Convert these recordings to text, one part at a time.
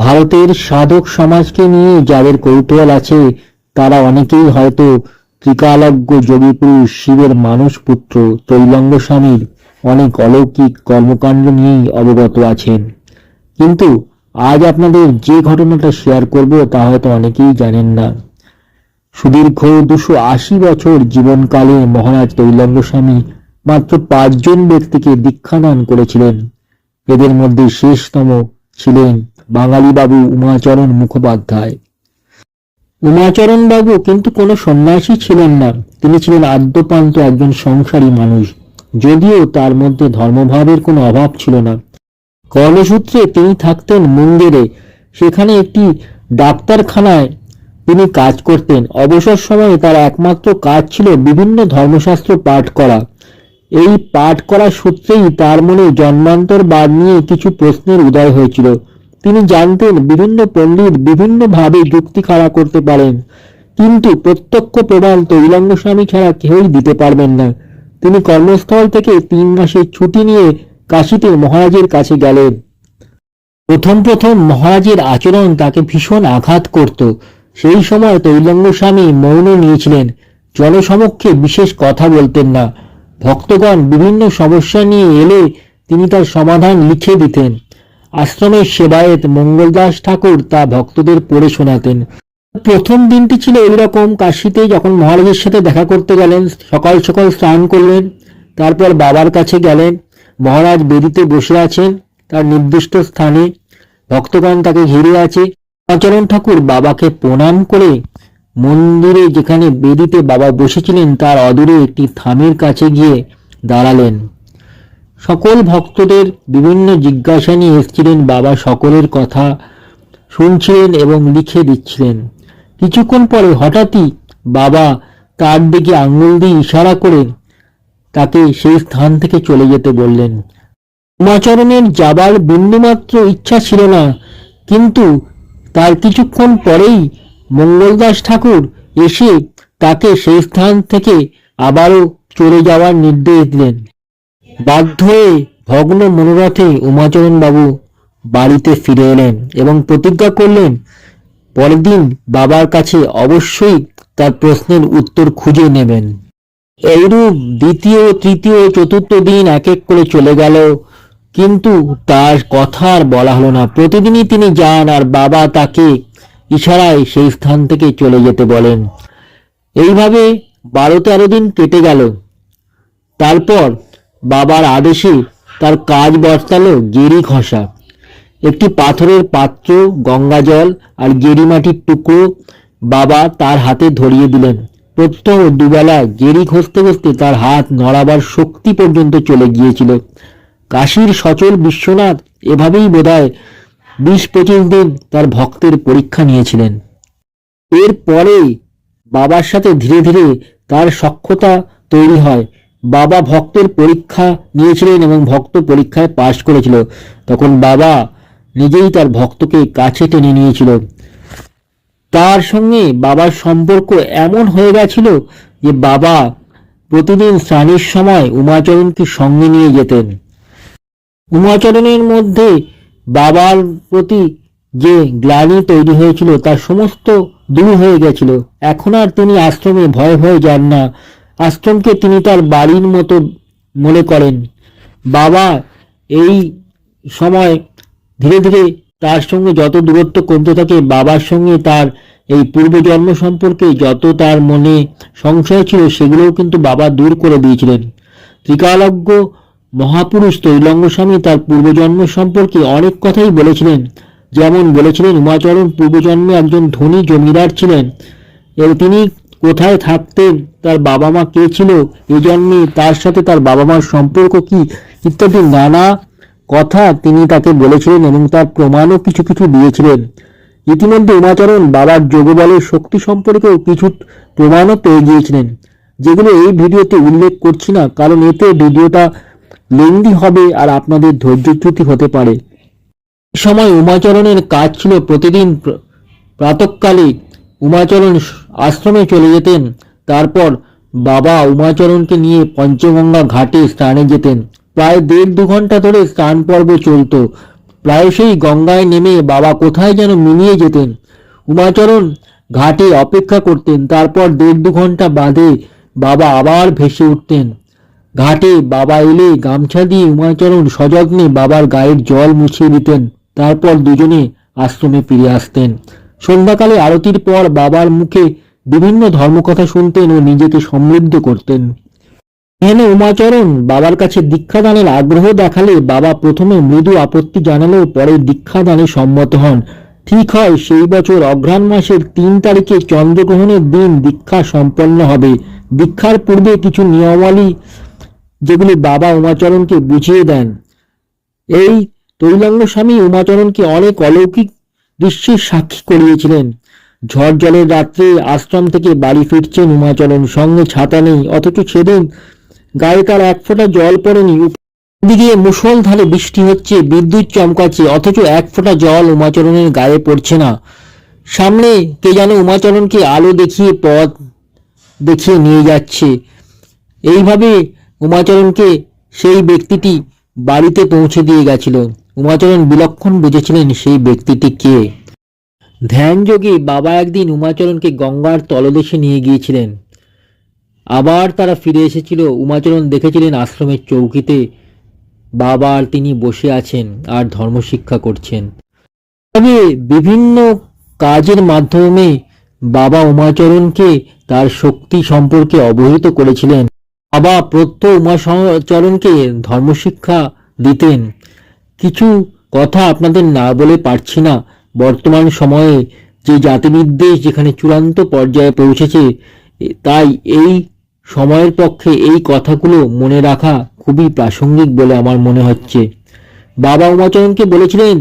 ভারতের সাধক সমাজকে নিয়ে যাদের কৌতূহল আছে তারা অনেকেই হয়তো ত্রিকালজ্ঞ যোগীপুরুষ শিবের মানস পুত্র ত্রৈলঙ্গ স্বামীর অনেক অলৌকিক কর্মকাণ্ড নিয়েই অবগত আছেন। কিন্তু আজ আপনাদের যে ঘটনাটা শেয়ার করব তা হয়তো অনেকেই জানেন না। সুদীর্ঘ 280 বছর জীবনকালে মহারাজ ত্রৈলঙ্গ স্বামী মাত্র 5 জন ব্যক্তিকে দীক্ষাদান করেছিলেন। এদের মধ্যে শেষতম ছিলেন বাঙালি বাবু উমাচরণ মুখোপাধ্যায়। উমাচরণ বাবু কিন্তু কোনো সন্ন্যাসী ছিলেন না, তিনি ছিলেন আদ্যপান্ত একজন সংসারী মানুষ, যদিও তার মধ্যে ধর্মভাবের কোনো অভাব ছিল না। কর্মসূত্রে তিনি থাকতেন মুঙ্গেরে, সেখানে একটি ডাক্তারখানায় তিনি কাজ করতেন। অবসর সময়ে তার একমাত্র কাজ ছিল বিভিন্ন ধর্মশাস্ত্র পাঠ করা। এই পাঠ করার সূত্রেই তার মনে জন্মান্তরবাদ নিয়ে কিছু প্রশ্নের উদয় হয়েছিল। তিনি জানতেন বিভিন্ন পণ্ডিত বিভিন্নভাবে যুক্তি খাড়া করতে পারেন, কিন্তু প্রত্যক্ষ প্রমাণ ত্রৈলঙ্গ স্বামী ছাড়া কেউই দিতে পারবেন না। তিনি কর্মস্থল থেকে 3 মাসের ছুটি নিয়ে কাশীতে মহারাজের কাছে গেলেন। প্রথম মহারাজের আচরণ তাকে ভীষণ আঘাত করত। সেই সময় ত্রৈলঙ্গ স্বামী মৌন নিয়েছিলেন, জনসমক্ষে বিশেষ কথা বলতেন না। ভক্তগণ বিভিন্ন সমস্যা নিয়ে এলে তিনি তার সমাধান লিখে দিতেন। আশ্রমের সেবায়েত মঙ্গলদাস ঠাকুর তা ভক্তদের পড়ে শোনাতেন। প্রথম দিনটি ছিল এইরকম। কাশীতে যখন মহারাজের সাথে দেখা করতে গেলেন, সকাল সকাল স্নান করলেন, তারপর বাবার কাছে গেলেন। মহারাজ বেদিতে বসে আছেন তার নির্দিষ্ট স্থানে, ভক্তগণ তাকে ঘিরে আছে। উমাচরণ ঠাকুর বাবাকে প্রণাম করে মন্দিরে যেখানে বেদিতে বাবা বসেছিলেন তার অদূরে একটি থামের কাছে গিয়ে দাঁড়ালেন। সকল ভক্তদের বিভিন্ন জিজ্ঞাসা নিয়ে এসেছিলেন, বাবা সকলের কথা শুনছিলেন এবং লিখে দিচ্ছিলেন। কিছুক্ষণ পরে হঠাৎই বাবা তার দিকে আঙ্গুল দিয়ে ইশারা করে তাকে সেই স্থান থেকে চলে যেতে বললেন। উমাচরণের যাবার বিন্দুমাত্র ইচ্ছা ছিল না, কিন্তু তার কিছুক্ষণ পরেই মঙ্গলদাস ঠাকুর এসে তাকে সেই স্থান থেকে আবারও চলে যাওয়ার নির্দেশ দিলেন। বাধ্য হয়ে ভগ্ন মনোরথে উমাচরণ বাবু বাড়িতে ফিরে এলেন এবং প্রতিজ্ঞা করলেন পরের দিন বাবার কাছে অবশ্যই তার প্রশ্নের উত্তর খুঁজে নেবেন। এইরূপ দ্বিতীয়, তৃতীয়, চতুর্থ দিন এক এক করে চলে গেল, কিন্তু তার কথা আর বলা হলো না। প্রতিদিনই তিনি যান আর বাবা তাকে ইশারায় সেই স্থান থেকে চলে যেতে বলেন। এইভাবে 12-13 দিন কেটে গেল। তারপর বাবার আদেশে তার কাজ বর্তালো গেরি ঘষা। একটি পাথরের পাত্র, গঙ্গা জল আর গেরি মাটির টুকরো বাবা তার হাতে ধরিয়ে দিলেন। প্রত্যহ দুবেলা গেরি ঘষতে ঘষতে তার হাত নড়াবার শক্তি পর্যন্ত চলে গিয়েছিল। কাশীর সচল বিশ্বনাথ এভাবেই বোধহয় 20-25 দিন তার ভক্তের পরীক্ষা নিয়েছিলেন। এরপরে বাবার সাথে ধীরে ধীরে তার সখ্যতা তৈরি হয়। বাবা ভক্তের পরীক্ষা নিয়েছিলেন এবং ভক্ত পরীক্ষায় পাশ করেছিল। তখন বাবা নিজেই তার ভক্তকে কাছে টেনে নিয়েছিল। তার সঙ্গে বাবার সম্পর্ক এমন হয়ে গেছিল যে বাবা প্রতিদিন স্নানের সময় উমাচরণকে সঙ্গে নিয়ে যেতেন। উমাচরণের মধ্যে বাবার প্রতি যে গ্লানি তৈরি হয়েছিল তার সমস্ত দূর হয়ে গেছিল। এখন আর তিনি আশ্রমে ভয়ে ভয়ে যান না। আশ্রমকে তিনি তার বাড়ির মতো মনে করেন। বাবা এই সময় ধীরে ধীরে তার সঙ্গে যত দূরত্ব কমতে থাকে, বাবার সঙ্গে তার এই পূর্বজন্ম সম্পর্কে যত তার মনে সংশয় ছিল সেগুলোও কিন্তু বাবা দূর করে দিয়েছিলেন। ত্রিকালজ্ঞ মহাপুরুষ ত্রৈলঙ্গ স্বামী তার পূর্বজন্ম সম্পর্কে অনেক কথাই বলেছিলেন। যেমন বলেছিলেন উমাচরণ পূর্বজন্মে একজন ধনী জমিদার ছিলেন এবং তিনি কোথায় থাকতেন, তার বাবা মা কে ছিল, এ জন্মে তার সাথে তার বাবা মার সম্পর্ক কি, ইত্যাদি নানা কথা তিনি তাকে বলেছিলেন এবং তার প্রমাণও কিছু কিছু দিয়েছিলেন। ইতিমধ্যে উমাচরণ বাবার যোগবলের শক্তি সম্পর্কেও কিছু প্রমাণও পেয়ে গিয়েছিলেন, যেগুলো এই ভিডিওতে উল্লেখ করছি না, কারণ এতে ভিডিওটা লেন্দি হবে আর আপনাদের ধৈর্যচ্যুতি হতে পারে। এই সময় উমাচরণের কাজ ছিল প্রতিদিন প্রাতঃকালে উমাচরণ আশ্রমে চলে যেতেন। তারপর বাবা উমাচরণকে নিয়ে পঞ্চগঙ্গা ঘাটে স্নানে যেতেন। প্রায় 1.5-2 ঘন্টা ধরে স্নান পর্ব চলত। প্রায়শই গঙ্গায় নেমে বাবা কোথায় যেন মিলিয়ে যেতেন। উমাচরণ ঘাটে অপেক্ষা করতেন। তারপর 1.5-2 ঘন্টা বাদে বাবা আবার ভেসে উঠতেন। ঘাটে বাবা এলে গামছা দিয়ে উমাচরণ সযত্নে বাবার গায়ের জল মুছিয়ে দিতেন। তারপর দুজনে আশ্রমে ফিরে আসতেন। সন্ধ্যাকালে আরতির পর বাবার মুখে বিভিন্ন ধর্মকথা শুনতেন ও নিজেকে সমৃদ্ধ করতেন। এখানে উমাচরণ বাবার কাছে দীক্ষাদানের আগ্রহ দেখালে বাবা প্রথমে মৃদু আপত্তি জানালেও পরে দীক্ষাদানে সম্মত হন। ঠিক হয় সেই বছর অঘ্রাণ মাসের 3 তারিখে চন্দ্রগ্রহণের দিন দীক্ষা সম্পন্ন হবে। দীক্ষার পূর্বে কিছু নিয়মাবলী যেগুলি বাবা উমাচরণকে বুঝিয়ে দেন। এই তৈলঙ্গ স্বামী উমাচরণকে অনেক অলৌকিক দৃশ্যের সাক্ষী করিয়েছিলেন। ঝড় জলের রাত্রে আশ্রম থেকে বাড়ি ফিরছেন উমাচরণ, সঙ্গে ছাতা নেই, অথচ সেদিন গায়ে তার 1 ফোঁটা জল পড়েনি। দিকে মুষলধারে বৃষ্টি হচ্ছে, বিদ্যুৎ চমকাচ্ছে, অথচ 1 ফোঁটা জল উমাচরণের গায়ে পড়ছে না। সামনে কে যেন উমাচরণকে আলো দেখিয়ে পথ দেখিয়ে নিয়ে যাচ্ছে। এইভাবে উমাচরণকে সেই ব্যক্তিটি বাড়িতে পৌঁছে দিয়ে গেছিল। উমাচরণ বিলক্ষণ বুঝেছিলেন সেই ব্যক্তিটি কে। ধ্যানযোগে বাবা একদিন উমাচরণকে গঙ্গার তলদেশে নিয়ে গিয়েছিলেন। আবার তারা ফিরে এসেছিল। উমাচরণ দেখেছিলেন আশ্রমের চৌকিতে বাবা আর তিনি বসে আছেন আর ধর্মশিক্ষা করছেন। তবে বিভিন্ন কাজের মাধ্যমে বাবা উমাচরণকে তার শক্তি সম্পর্কে অবহিত করেছিলেন। বাবা প্রত্যহ উমাচরণকে ধর্মশিক্ষা দিতেন। কিছু কথা আপনাদের না বলে পারছি না। বর্তমান সময়ে যে জাতিবিদ্বেষ যেখানে চূড়ান্ত পর্যায়ে পৌঁছেছে, তাই এই সময়ের পক্ষে এই কথাগুলো মনে রাখা খুবই প্রাসঙ্গিক বলে আমার মনে হচ্ছে। বাবা উমাচরণকে বলেছিলেন,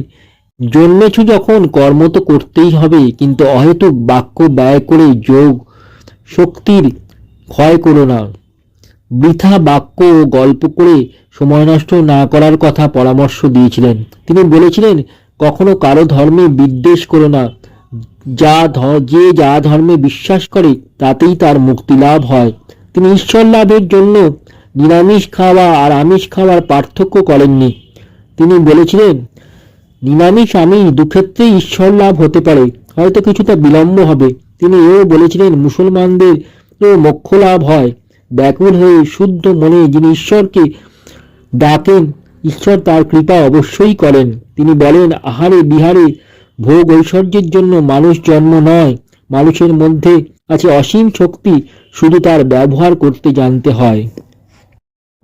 জন্মেছ যখন কর্ম তো করতেই হবে, কিন্তু অহেতুক বাক্য ব্যয় করে যোগ শক্তির ক্ষয় করো না। বৃথা বাক্য ও গল্প করে সময় নষ্ট না করার কথা পরামর্শ দিয়েছিলেন। তিনি বলেছিলেন, কখনো কারো ধর্মে বিদ্বেষ করো না। যে যা ধর্মে বিশ্বাস করে তাতেই তার মুক্তি লাভ হয়। তিনি ঈশ্বর লাভের জন্য নিরামিষ খাওয়া আর আমিষ খাওয়ার পার্থক্য করেননি। তিনি বলেছিলেন, নিরামিষ আমিষ দুক্ষেত্রেই ঈশ্বর লাভ হতে পারে, হয়তো কিছুটা বিলম্ব হবে। তিনি এও বলেছিলেন, মুসলমানদের মোক্ষ লাভ হয়। ব্যাকুল হয়ে শুদ্ধ মনে যিনি ঈশ্বরকে ডাকেন, ঈশ্বর তার কৃপা অবশ্যই করেন। তিনি বলেন, আহারে বিহারে ভোগ ঐশ্বর্যের জন্য মানুষ জন্ম নয়। মানুষের মধ্যে আছে অসীম শক্তি, শুধু তার ব্যবহার করতে জানতে হয়।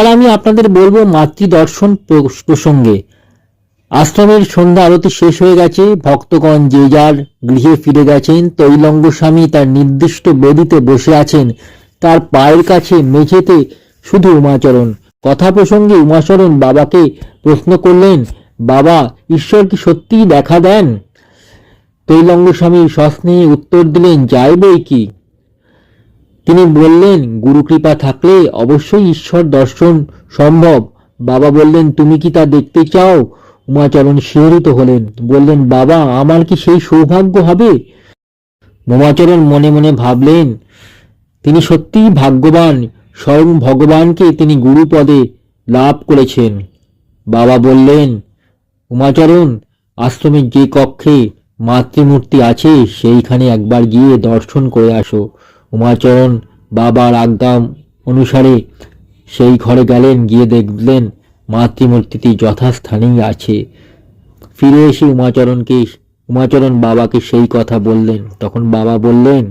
আর আমি আপনাদের বলবো মাতৃদর্শন প্রসঙ্গে। আশ্রমের সন্ধ্যা আরতি শেষ হয়ে গেছে। ভক্তগণ যে যার গৃহে ফিরে গেছেন। তৈলঙ্গ স্বামী তার নির্দিষ্ট বেদিতে বসে আছেন। তার পায়ের কাছে মেঝেতে শুধু উমাচরণ। কথা প্রসঙ্গে উমাচরণ বাবাকে প্রশ্ন করলেন, বাবা, ঈশ্বর কি সত্যিই দেখা দেন? তৈলঙ্গ স্বামী সস্নেহে উত্তর দিলেন, যাই বই কি। তিনি বললেন, গুরুকৃপা থাকলে অবশ্যই ঈশ্বর দর্শন সম্ভব। বাবা বললেন, তুমি কি তা দেখতে চাও? উমাচরণ শিহরিত হলেন, বললেন, বাবা, আমার কি সেই সৌভাগ্য হবে? উমাচরণ মনে মনে ভাবলেন, তিনি সত্যিই ভাগ্যবান। স্বয়ং ভগবানকে তিনি গুরুপদে লাভ করেছেন। বাবা বললেন, উমাচরণ, আশ্রমের যে কক্ষে মাতৃমূর্তি আছে সেইখানে একবার গিয়ে দর্শন করে আসো। উমাচরণ বাবার আজ্ঞা অনুসারে সেই ঘরে গেলেন। গিয়ে দেখলেন মাতৃমূর্তিটি যথাস্থানেই আছে। ফিরে এসে উমাচরণ বাবাকে সেই কথা বললেন। তখন বাবা বললেন,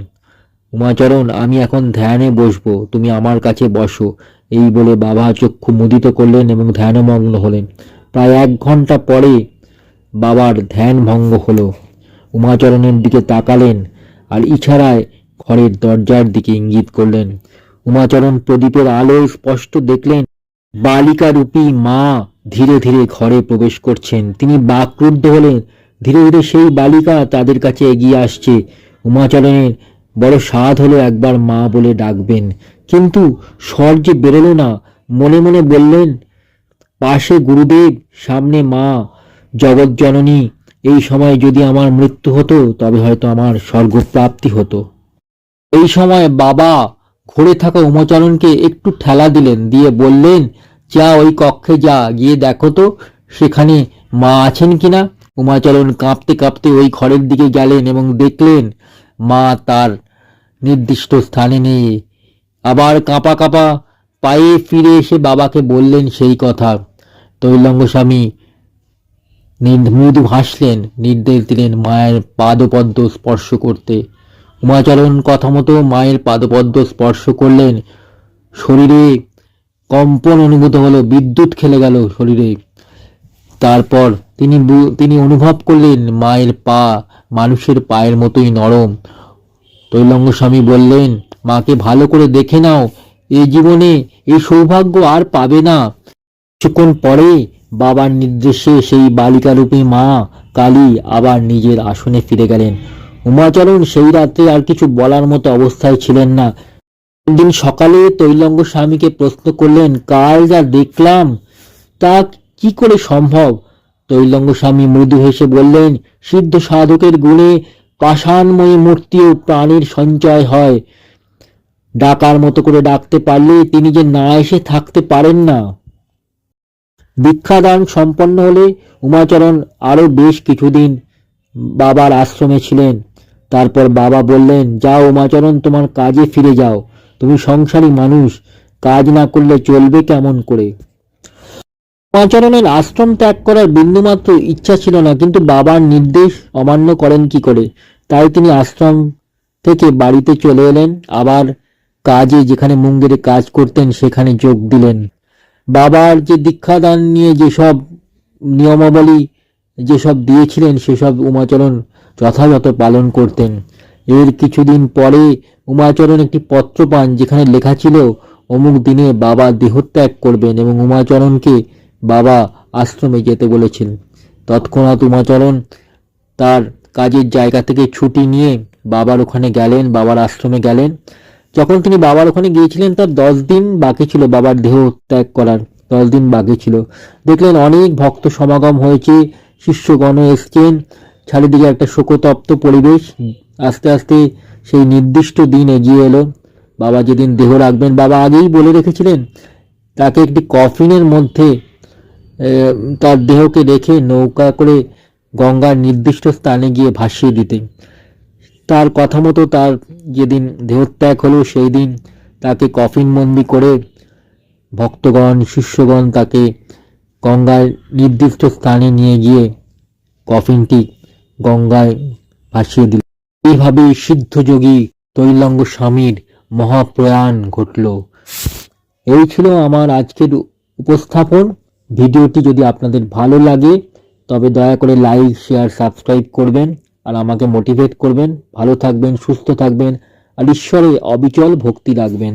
উমাচরণ, আমি এখন ধ্যানে বসবো, তুমি আমার কাছে বসো। এই বলে বাবা চক্ষু মুদিত করলেন এবং ধ্যানমগ্ন হলেন। প্রায় 1 ঘন্টা পরে বাবার ধ্যান ভঙ্গ হলো। উমাচরণের দিকে তাকালেন আর ইশারায় ঘরের দরজার দিকে ইঙ্গিত করলেন। উমাচরণ প্রদীপের আলোয় স্পষ্ট দেখলেন বালিকা রূপী মা ধীরে ধীরে ঘরে প্রবেশ করছেন। তিনি বাকরুদ্ধ হলেন। ধীরে ধীরে সেই বালিকা তাদের কাছে এগিয়ে আসছে। উমাচরণের বড় সাধ হলো একবার মা বলে ডাকবেন, কিন্তু স্বর যে বেরোলো না। মনে মনে বললেন, পাশে গুরুদেব, সামনে মা জগৎজননী। এই সময় যদি আমার মৃত্যু হতো তবে হয়তো আমার স্বর্গপ্রাপ্তি হতো। এই সময় বাবা ঘুরে থাকা উমাচরণকে একটু ঠেলা দিলেন, দিয়ে বললেন, যা ওই কক্ষে যা, গিয়ে দেখো তো সেখানে মা আছেন কিনা। উমাচরণ কাঁপতে কাঁপতে ওই ঘরের দিকে গেলেন এবং দেখলেন মা তার নির্দিষ্ট স্থানে নেই। আবার কাঁপা কাঁপা পায়ে ফিরে এসে বাবাকে বললেন সেই কথা। তৈলঙ্গ স্বামী মৃদু হাসলেন, নির্দেশ দিলেন মায়ের পাদপদ্ম স্পর্শ করতে। উমাচরণ কথা মতো মায়ের পাদপদ্ম স্পর্শ করলেন। শরীরে কম্পন অনুভূত হলো, বিদ্যুৎ খেলে গেল শরীরে। তারপর তিনি অনুভব করলেন মায়ের পা মানুষের পায়ের মতোই নরম। তৈলঙ্গ স্বামী বললেন, মাকে ভালো করে দেখে নাও, এই জীবনে এই সৌভাগ্য আর পাবে না। কিছুক্ষণ পরে বাবার নির্দেশে সেই বালিকারূপী মা কালী আবার নিজের আসনে ফিরে গেলেন। উমাচরণ সেই রাত্রে আর কিছু বলার মতো অবস্থায় ছিলেন না। দিন সকালে তৈলঙ্গ স্বামীকে প্রশ্ন করলেন, কাল যা দেখলাম তা কি করে সম্ভব। তৈলঙ্গ স্বামী মৃদু হেসে বললেন, সিদ্ধ সাধকের গুণে পাষাণময়ী মূর্তিও প্রাণীর সঞ্চয় হয়। ডাকার মতো করে ডাকতে পারলে তিনি যে না এসে থাকতে পারেন না। দীক্ষাদান সম্পন্ন হলে উমাচরণ আরো বেশ কিছুদিন বাবার আশ্রমে ছিলেন। তারপর বাবা বললেন, যাও উমাচরণ, তোমার কাজে ফিরে যাও। তুমি সংসারী মানুষ, কাজ না করলে চলবে কেমন করে। উমাচরণের আশ্রম ত্যাগ করার বিন্দুমাত্র ইচ্ছা ছিল না, কিন্তু বাবার নির্দেশ অমান্য করেন কি করে। তাই তিনি আশ্রম থেকে বাড়িতে চলে এলেন। আবার কাজে, যেখানে মুঙ্গেরে কাজ করতেন সেখানে যোগ দিলেন। বাবার যে দীক্ষাদান নিয়ে যেসব নিয়মাবলী যেসব দিয়েছিলেন সেসব উমাচরণ যথাযথ পালন করতেন। এর কিছুদিন পরে উমাচরণ একটি পত্র পান, যেখানে লেখা ছিল অমুক দিনে বাবা দেহত্যাগ করবেন এবং উমাচরণকে বাবা আশ্রমে যেতে বলেছেন। তৎক্ষণাৎ উমাচরণ তার কাজের জায়গা থেকে ছুটি নিয়ে বাবার ওখানে গেলেন, বাবার আশ্রমে গেলেন। যখন তিনি বাবার ওখানে গিয়েছিলেন তার 10 দিন বাকি ছিল, বাবার দেহ ত্যাগ করার 10 দিন বাকি ছিল। দেখলেন অনেক ভক্ত সমাগম হয়েছে, শিষ্যগণ এসছেন, চারিদিকে একটা শোকতপ্ত পরিবেশ। আস্তে আস্তে সেই নির্দিষ্ট দিন এগিয়ে এলো। বাবা যেদিন দেহ রাখবেন, বাবা আগেই বলে রেখেছিলেন তাকে একটি কফিনের মধ্যে তার দেহকে রেখে নৌকা করে গঙ্গার নির্দিষ্ট স্থানে গিয়ে ভাসিয়ে দিতে। তার কথা মতো তার যেদিন দেহত্যাগ হলো সেই দিন তাকে কফিনবন্দি করে ভক্তগণ শিষ্যগণ তাকে গঙ্গার নির্দিষ্ট স্থানে নিয়ে গিয়ে কফিনটি গঙ্গায় ভাসিয়ে দিল। এইভাবে সিদ্ধযোগী তৈলঙ্গ স্বামীর মহাপ্রয়াণ ঘটল। এই ছিল আমার আজকের উপস্থাপন। ভিডিওটি যদি আপনাদের ভালো লাগে তবে দয়া করে লাইক, শেয়ার, সাবস্ক্রাইব করবেন আর আমাকে মোটিভেট করবেন। ভালো থাকবেন, সুস্থ থাকবেন আর ঈশ্বরে অবিচল ভক্তি রাখবেন।